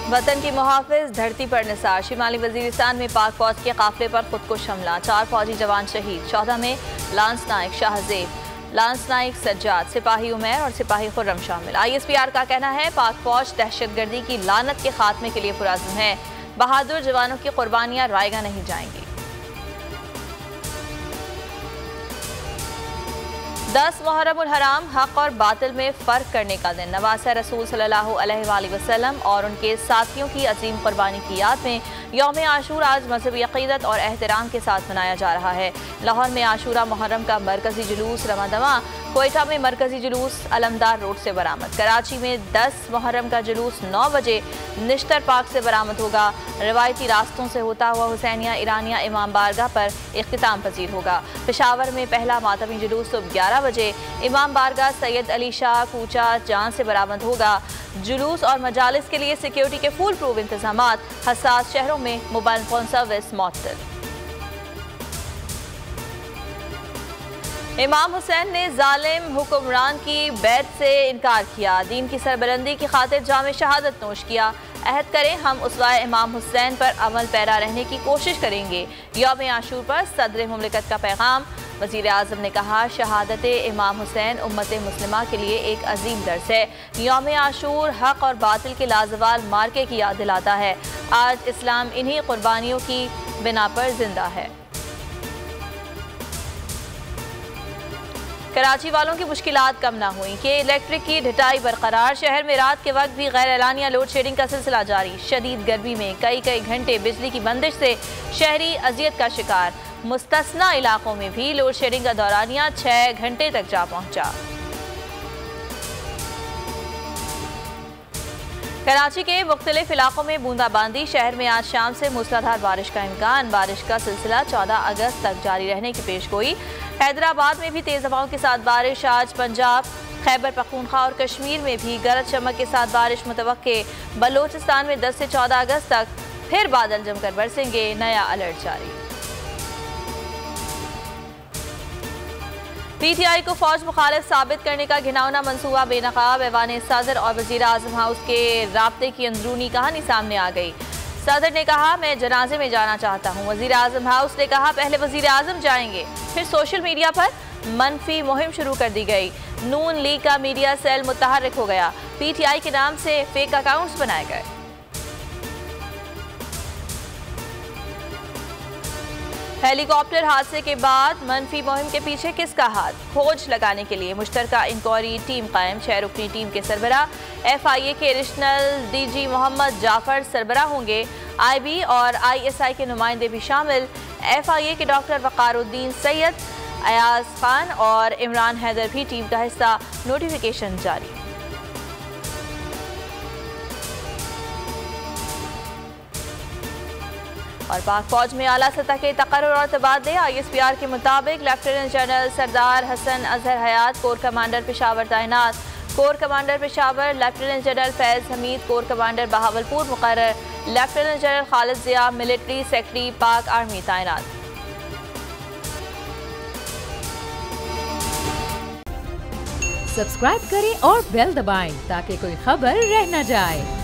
वतन की मुहाफिज धरती पर निसार। शिमाली वजीरिस्तान में पाक फौज के काफिले पर खुदकुश हमला, 4 फौजी जवान शहीद। 14 में लांस नाइक शाहजेब, लांस नाइक सज्जाद, सिपाही उमैर और सिपाही खुर्रम शामिल। ISPR का कहना है पाक फौज दहशतगर्दी की लानत के खात्मे के लिए पुरअज़्म है। बहादुर जवानों की कुर्बानियां रायगा नहीं जाएंगी। 10 मुहर्रम उल हराम हक और बातिल में फ़र्क करने का दिन। नवासा रसूल सल्लल्लाहु अलैहि वसल्लम और उनके साथियों की अजीम कुर्बानी की याद में यौम आशूर आज मजहबी अक़ीदत और एहतराम के साथ मनाया जा रहा है। लाहौर में आशूरा मुहर्रम का मरकजी जुलूस रमादमा, कोयटा में मरकजी जुलूस अलमदार रोड से बरामद। कराची में 10 मुहर्रम का जुलूस 9 बजे निश्तर पार्क से बरामद होगा। रवायती रास्तों से होता हुआ हुसैनिया ईरानिया इमाम बारगाह पर इख्तिताम पजीर होगा। पेशावर में पहला मातमी जुलूस सुबह 11 बजे इमाम बारगाह सैयद अली शाह कूचा जान से बरामद होगा। जुलूस और मजालिस के लिए सिक्योरिटी के फुल प्रूफ इंतजामात। हसास शहरों में मोबाइल फोन सर्विस मअतल। इमाम हुसैन ने जालिम हुक्मरान की बैत से इनकार किया। दीन की सरबलंदी की खातिर जाम शहादत नोश किया। अहद करें हम उसवाए इमाम हुसैन पर अमल पैरा रहने की कोशिश करेंगे। यौम आशूर पर सदर मुमलिकत का पैगाम। वज़ीर आज़म ने कहा शहादत इमाम हुसैन उम्मत मुस्लिमा के लिए एक अजीम दर्स है। यौम आशूर हक और बातिल के लाजवाल मार्के की याद दिलाता है। आज इस्लाम इन्हीं कुर्बानियों की बिना पर जिंदा है। कराची वालों की मुश्किलात कम ना हुई कि इलेक्ट्रिक की ढिटाई बरकरार। शहर में रात के वक्त भी गैर एलानिया लोड शेडिंग का सिलसिला जारी। शदीद गर्मी में कई घंटे बिजली की बंदिश से शहरी अजियत का शिकार। मुस्तस्ना इलाकों में भी लोड शेडिंग का दौरानिया 6 घंटे तक जा पहुंचा। कराची के मुख्तलिफ इलाकों में बूंदाबांदी। शहर में आज शाम से मूसलाधार बारिश का इम्कान। बारिश का सिलसिला 14 अगस्त तक जारी रहने की पेशगोई। हैदराबाद में भी तेज हवाओं के साथ बारिश। आज पंजाब, खैबर पख्तूनख्वा और कश्मीर में भी गरज चमक के साथ बारिश मुतवक्के। बलोचिस्तान में 10 से 14 अगस्त तक फिर बादल जमकर बरसेंगे। नया अलर्ट जारी। PTI को फौज मुखालिफ साबित करने का घिनौना मंसूबा बेनकाब। ऐवान सदर और वज़ीर आज़म हाउस के राब्ते की अंदरूनी कहानी सामने आ गई। सदर ने कहा मैं जनाजे में जाना चाहता हूँ। वज़ीर आज़म हाउस ने कहा पहले वज़ीर आज़म जाएंगे। फिर सोशल मीडिया पर मनफी मुहिम शुरू कर दी गई। नून लीग का मीडिया सेल मुतहर्रिक हो गया। PTI के नाम से फेक अकाउंट्स बनाए गए। हेलीकॉप्टर हादसे के बाद मनफी मुहिम के पीछे किसका हाथ? खोज लगाने के लिए मुश्तरका इंक्वायरी टीम कायम। 6 रुकनी टीम के सरबराह FIA के एडिशनल DG मोहम्मद जाफर सरबराह होंगे। IB और ISI के नुमाइंदे भी शामिल। FIA के डॉक्टर वकारुद्दीन सैयद, अयाज खान और इमरान हैदर भी टीम का हिस्सा। नोटिफिकेशन जारी। और पाक फौज में आला सतह के तकर्रुर और तबादले। ISPR के मुताबिक lieutenant general Sardar Hasan Azhar Hayat corps commander Peshawar तैनात। Corps commander Peshawar lieutenant general Faiz Hamid corps commander Bahawalpur मुकर्रर। Lieutenant general Khalid Zia military secretary Pak army तैनात। सब्सक्राइब करें और बेल दबाएं ताकि कोई खबर रह न जाए।